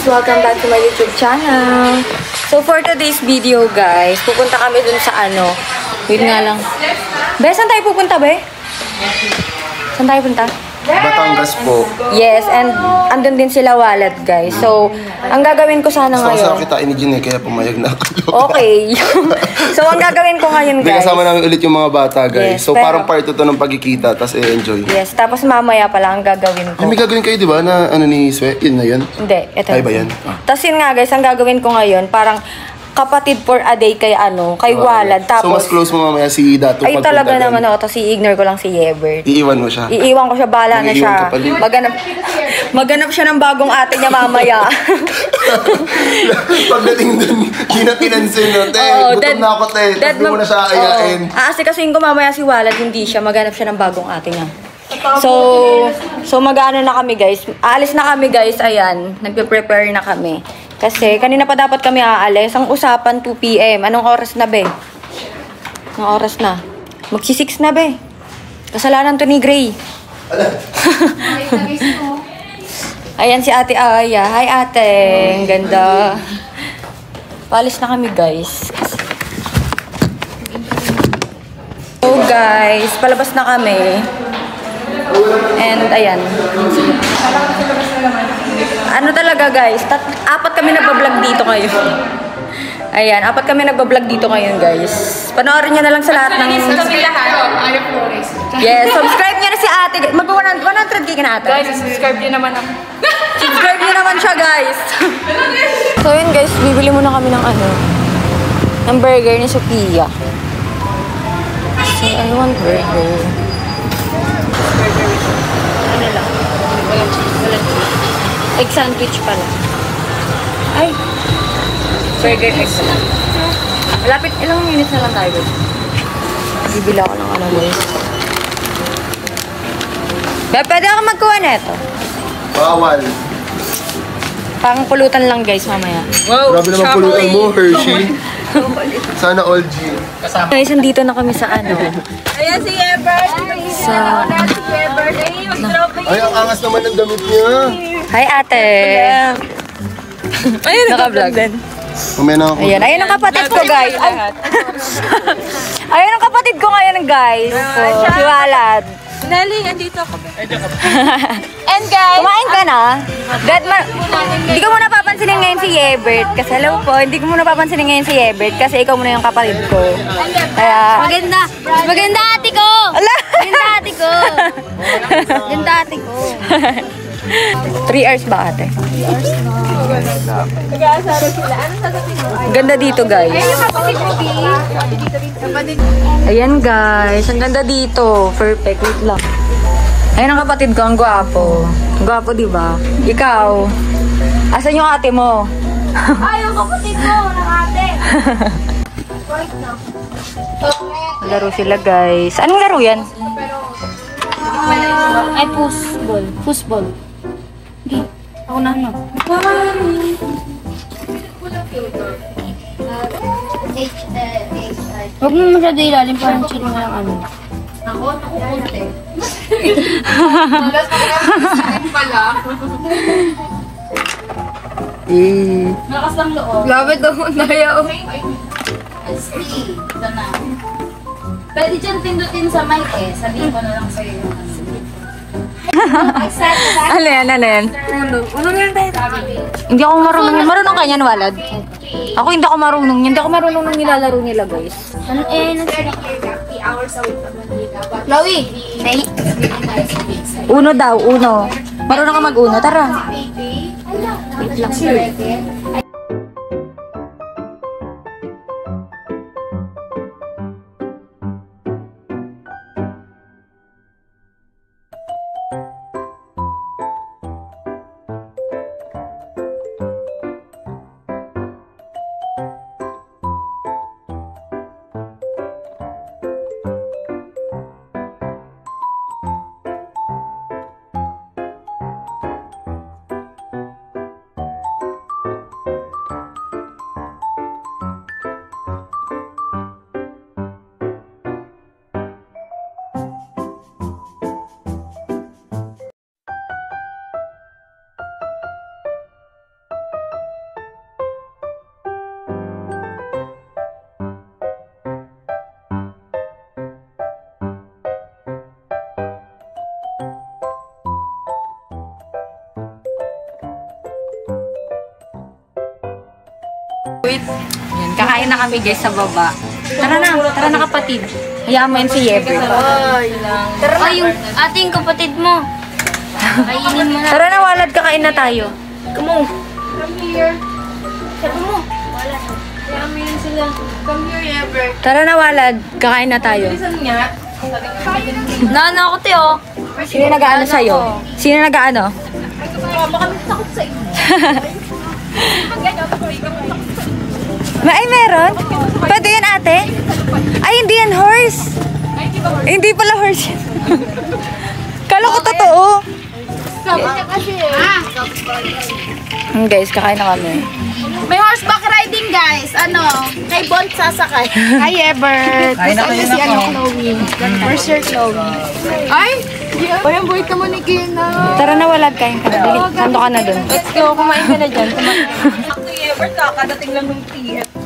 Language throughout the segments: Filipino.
Welcome back to my YouTube channel. So for today's video guys, pupunta kami dun sa ano. Wait nga lang. Be, saan tayo pupunta, be? Saan tayo punta? Batangas po. Yes, and andun din sila wallet guys. So, ang gagawin ko sana ngayon. Gusto ko kitain ni Jin kaya pumayag na ako. Okay. So, ang gagawin ko ngayon guys. Kasama namin ulit yung mga bata guys. Yes, so, pero, parang part ito ng pagkikita, tapos i-enjoy. Yes, tapos mamaya pala ang gagawin ko. May gagawin kayo, di ba? Na ano ni Swe? Yun na yun? Hindi, ito. Ay ba yan? Tapos yun nga guys, ang gagawin ko ngayon, parang kapatid for a day kay ano, kay Walad. Tapos, so, mas close mo mamaya si Dato. Ay, talaga naman ako. Tapos i-ignore ko lang si Yebert. Iiwan mo siya? Iiwan ko siya, bahala na siya. Maganap siya ng bagong ate niya mamaya. Pagdating dun, di na pinansin, no? Te, gutom na ako, te. Tapos mo na siya ayain. Kasi ko mamaya si Walad, hindi siya. Maganap siya ng bagong ate niya. So mag-ano na kami guys. Aalis na kami guys, ayan. Nagpe-prepare na kami. Kasi kanina pa dapat kami aalis. Ang usapan 2 PM. Anong oras na be? Anong oras na? Magsi-6 na be. Kasalanan to ni Gray. Ayan si Ate Aya. Hi ate. Ang ganda. Paalis na kami guys. So guys, palabas na kami. And ayan. Ano talaga guys, 4 kami nagbablog dito ngayon. Ayan, 4 kami nagbablog dito ngayon guys. Panoorin nyo na lang sa lahat ng... Yes, subscribe nyo na si ate. Mag-100k ka na ate. Guys, subscribe nyo naman ako. Subscribe nyo naman siya guys. So yun guys, bibili muna kami ng ano, ng burger ni Sophia. So I want burger. Ano lang? Walang cheese. Egg sandwich pala. Ay! Burger egg pala. Malapit, ilang minutes na lang tayo guys. Bibila ako ng ano guys. Pwede ako magkuha neto. Bawal. Pang pulutan lang guys mamaya. Wow, grabe naman pulutan mo, Hershey. Sana all G. Guys, nandito na kami sa ano. Ayan si Ebert. Sa... Ay, ang angas naman ng damit niya. Hi ate! Ayun, naka-vlog din. Mamaya na ako. Ayan, ayun ang kapatid ko guys. Ayun ang kapatid ko ngayon guys. So, si Walad. Nelly, andito ako. And guys, kumain ka na? Hindi ko muna papansinin ngayon si Yebert. Kasi hello po, hindi ko muna papansinin ngayon si Yebert. Kasi ikaw muna yung kapatid ko. Kaya... maganda. Maganda ate ko. Maganda ate ko. Maganda ate ko. 3 hours ba ate? 3 hours na. Nag-aasara sila. Ano sasabihin mo? Ganda dito guys. Ayan guys, ang ganda dito. Perfect, wait lang. Ayan ang kapatid ko, ang gwapo. Ang gwapo diba? Ikaw, asan yung ate mo? Ay, yung kapatid mo, ng ate. Laro sila guys. Anong laro yan? Ay, foosball. Foosball. Hindi. Ako na ano. Huwag mo masyado ilalim, parang chill mo lang ano. Ako konti. Malas ako lang pala. Lakas ng loob. Grabe to, naya o. Ito na. Pwede dyan pindutin sa mic eh. Sabihin ko na lang sa'yo yung ano. Ano yan, ano yan? Uno yan tayo. Hindi ako marunong. Marunong ka niyan, Walad? Ako hindi ako marunong. Hindi ako marunong nung nilalaro nila, guys. Ano eh, Chloe! Uno daw, uno. Marunong ka mag-uno. Tara. Wait lang. Wait. Yan, kakain na kami guys sa baba. Tara na kapatid. Hayaan mo yan si Yeber. Ay, yung ating kapatid mo. Kainin mo na. Tara na, Walad, kakain na tayo. Come on. Come here. Sabi mo. Wala. Kaya yan sila. Come here, Ever. Tara na, Walad, kakain na tayo. Nana ako, Teo. Sino nag-aano sa'yo? Sino nag-aano? Baka may takot sa inyo. Ay, meron? Pwede yan, ate? Ay, hindi yan horse. Hindi pala horse yan. Kala ko totoo. Guys, kakain na kami. May horseback riding, guys. Ano? Kay Bond sasakay. Hi, Ever. Gusto niya si Chloe. Where's your Chloe? Ay! Parang boy ka mo ni Kina. Tara na, Walad, kain ka na. Dali, sando ka na dun. Let's go, kumain ka na dyan.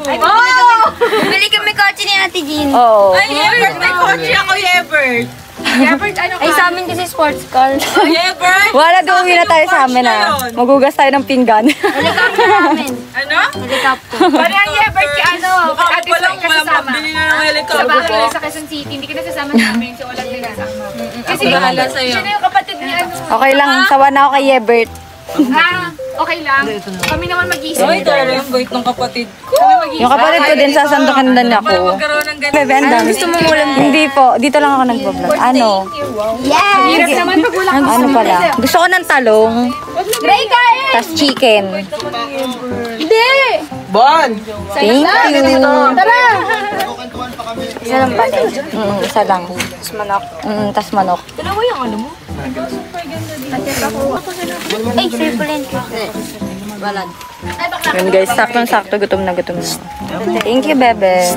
Oh! Bili kami kotse ni Ate Jean. Oo. Ebert, may kotse ako, Ebert. Ebert, ano Ay, sa amin kasi sports car. Ebert! Walad, uuwi na tayo sa amin, ah. Magugas tayo ng pinggan. Helicopter namin. Ano? Helicopter. Parang ang Ebert ka, ano? Ate Soy ka sasama. Bili na ng helicopter. Sa bahay sa Quezon City, hindi ka na sasama namin, so wala din nasama. Kasi Bahala sa'yo. siya na yung kapatid ni ano. Okay lang, sawa na ako kay Yebert. Okay lang. Kami naman mag-iisip. Ay, tara yung bait ng kapatid ko. Yung kapatid ko din, sasandukan din ako. Magkaroon ng ganun. Bebe, ang dami. Gusto mo ulam? Hindi po, dito lang ako nag-vlog. Ano? Hirap naman pag wala kang Ano pala? Gusto ko ng talong, Ray, kain! tas chicken. Hindi! Bon! Thank you. Tara! Isa lang pala. Isa lang. Tas manok. Tas manok. Dalawa yung ano mo? Ay, triple and Walad. Yun guys, saktong-sakto, gutom na gutom na. Thank you, Bebe.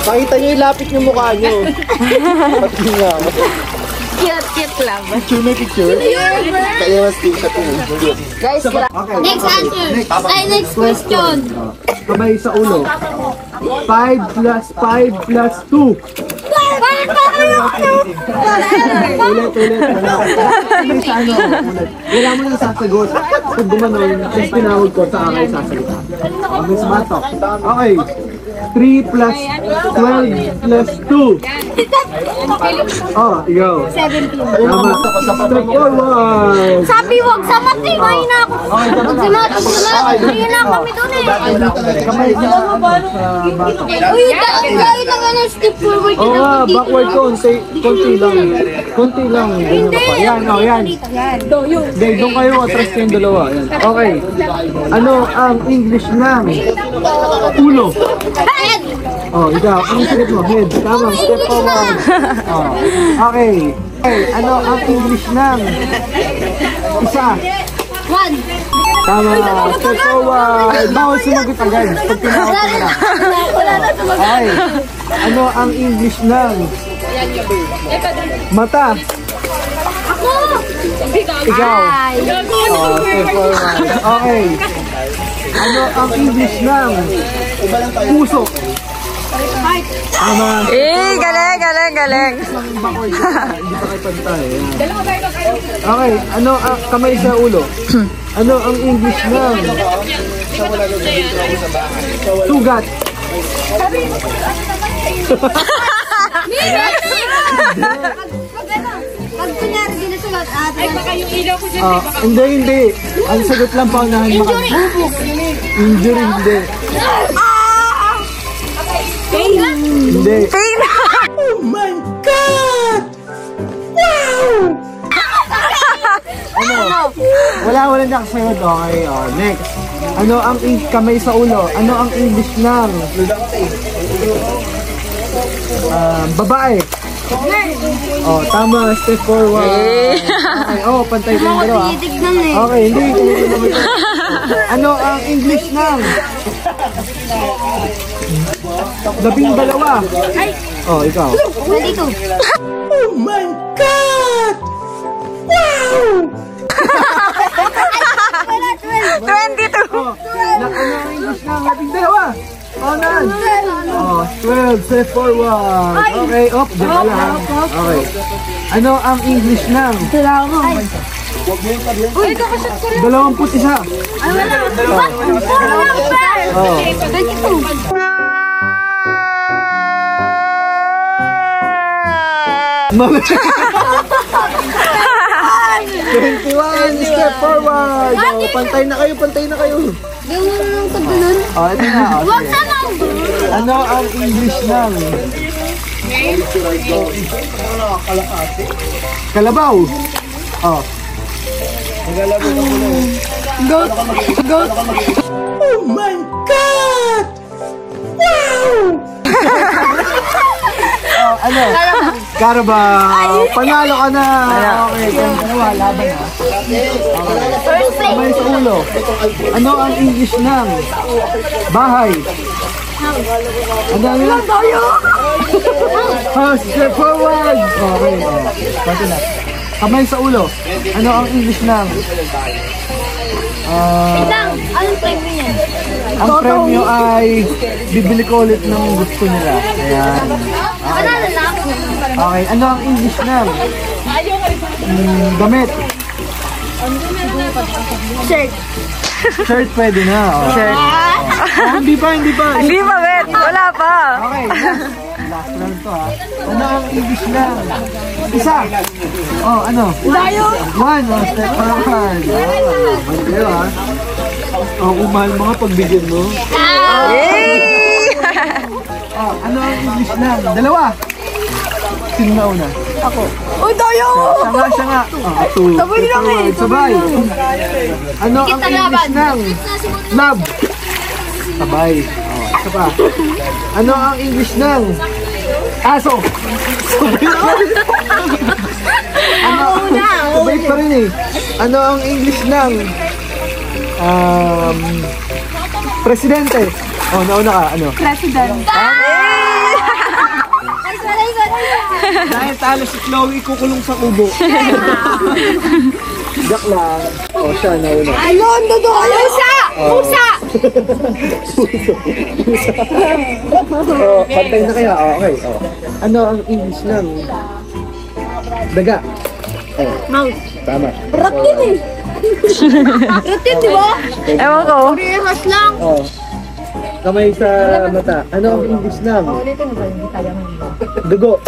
Pakita niyo yung lapit yung mukha niyo. Pati nga. Cute lang. Picture, may picture. Kaya mas screenshot yun. Guys, Okay. Next answer. Ay, next question. Kamay sa ulo. 5 plus 5 plus 2. Ulit. Kamay sa ano? Ulit. Wala mo nang sasagot. Pag gumanon, tapos tinawag ko sa akin sasagot. Okay, sa batok. Okay. 3 plus 12 plus 2. Oh, ikaw. 17. Tama. Step forward. Sabi, wag sa mati. Kain na ako. Okay, tama. Wag sa mati. Kain na kami doon eh. Kamay sa batok. Uy, kain na nga ng step forward. Oo nga, backward konti. Konti lang. Konti lang. Ganyan ka pa. Yan, oh, yan. Hindi, doon kayo. Atras kayong dalawa. Yan. Okay. Ano ang English ng ulo? Head. Oh, ikaw. Anong sagot mo? Head. Tama. Step forward. Oh. Okay. Okay. Ano ang English ng isa? One. Tama. Step forward. Bawal sumagot agad. Pag tinawag ko na. Wala na sumagot. Okay. Ano ang English ng mata? Ako. Ikaw. Oh, step forward. Okay. Ano ang English ng puso? Tama. Galing. Hindi pa kayo pantay. Okay. Ano ang kamay sa ulo? Ano ang English ng sugat? Pag kunyari dinasulat, Ay, baka yung ilaw ko dyan. Hindi. Ang sagot lang paunahan mo. Injury, hindi. Hindi. Oh my God! Wow! Ano? Wala nakasagot. Okay, oh, next. Ano ang kamay sa ulo? Ano ang English ng babae? Oh, tama. Step forward. Okay, oh, pantay ko yung dalawa. titignan eh. Okay, hindi. Ano ang English ng 12? Oh, ikaw. 22. Oh my God! Wow! 22. Oh, ano ang English ng 12? Oh, nan. Oh, 12. Step forward. Okay, up. Diyan ka lang. Okay. Ano ang English ng 21. 21? Ay, wala. Oh. 22. Mali. 21. Step forward. Oh, pantay na kayo. Gawin mo ng pagdunod. Oh, ito na. Oh, Wag sige. na lang. Ano ang English ng kalabaw? Oh. Goat. Oh my God! Wow! Oh, ano? Carabao. Panalo ka na. Okay, kung dalawa, laban na. Kamay sa ulo. Ano ang English ng bahay? Ano ang English? House, step forward. Okay, pati na. Kamay sa ulo. Ano ang English ng Anong premyo niyan? ang premyo ay bibili ko ulit ng gusto nila. Ayan. Panalo na ako. Okay, ano ang English ng damit? Shirt. Shirt pwede na. Oh. Shirt. Oh, hindi pa. Hindi pa, Bet. Wala pa. Okay, last round to ha. Ano ang English ng isa? Oh, ano? Tayo. 1. Oh, step forward. Kayo ha. Oh, umahal mga pagbigyan mo. Yay! Oh, ano ang English ng dalawa? Sino na una? Uy, tayo. Siya nga. Oh, 2. Sabay lang eh. Sabay. Ano ang English ng love? Sabay. Oh, isa pa. Ano ang English ng aso? Sabay pa rin eh. Ano ang English ng presidente? Oh, nauna ka. Ano? President. Ah, Dahil talo si Chloe, kukulong sa kubo. Joke lang. O, siya nauna. Ayun, Dodo! Pusa! Pusa! O, pantay na kaya. O, okay. O. Ano ang English ng daga? O. Mouse. Tama. Ratin eh. Ratin, di ba? Ewan ko. Rehas lang. O. Kamay sa mata. Ano ang English ng dugo?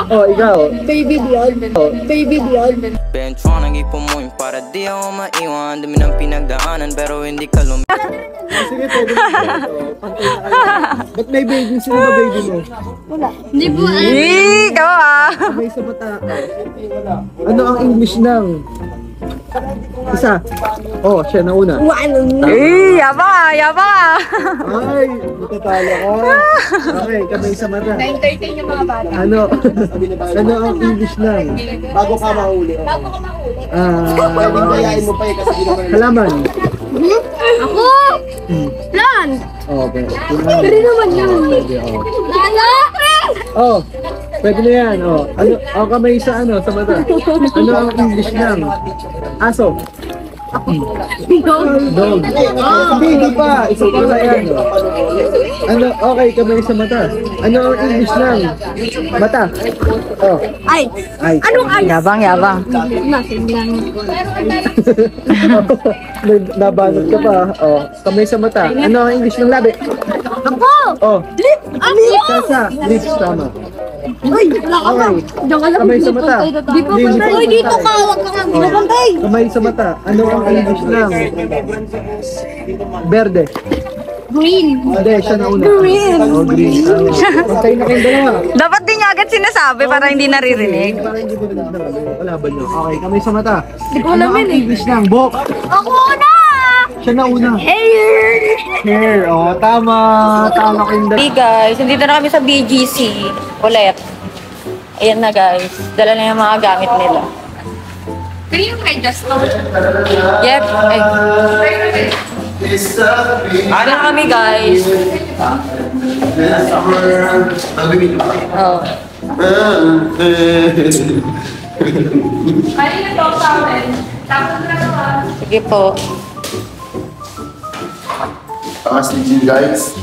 O, ikaw. Baby Dion. Baby Dion. Been tryna ipumoy para di ako maiwan. Dami ng pinagdaanan pero hindi ka lumi. Sige, pwede na. O, pantay na kayo. Ba't may baby? Sino ba baby mo? Hindi po. Ikaw ah. Kamay sa mata. Ano ang English ng isa? Oh, siya nauna. Yabang ah, yabang ah. Ay, matatalo ka. Okay, kamay sa mata. 9:13 yung mga bata. Ano? Ano ang English ng bago ka mahuli? Pwedeng bayain mo pa kasi halaman. Ako! Lan! Okay. Pero naman yun. Lala! Oh, pwede na yan. Oh, ano? Oh, kamay sa ano, sa mata. Ano ang English ng aso? Dog. Hindi pa. Isa pa na yan. Ano? Okay, kamay sa mata. Ano ang English ng mata? Oh. Ay! Ay. Anong ay? Yabang, yabang. Nasin lang. Nabanot ka pa. Oh, kamay sa mata. Ano ang English ng labi? Ako! Oh, Lip! Ako! sasa. Lips, tama. Ay! Wala ka ba? Okay. Diyan ka lang. Kamay sa mata. Di pa pantay. Uy, dito ka. Huwag ka nga binabantay. Kamay sa mata. Ano ang English ng berde? Green. Hindi, siya na una. Green. Oh, green. Pantay na kayong dalawa. Dapat din niya agad sinasabi para hindi naririnig. Para hindi mo nagdala. Wala ba nyo? Okay, kamay sa mata. Di ko alam Ano ang yun eh. English ng buhok? Ako na! Siya na una. Hair! Hair. Oh, tama. Tama kayong dalawa. Hey guys, nandito na kami sa BGC. Ulit. Ayan na guys. Dala na yung mga gamit nila. Kanino kay Justin? Yep. Ay. Ano na kami guys? Oh. Kanino to sa amin? Tapos na naman. Sige po. Takas ni Jill, guys.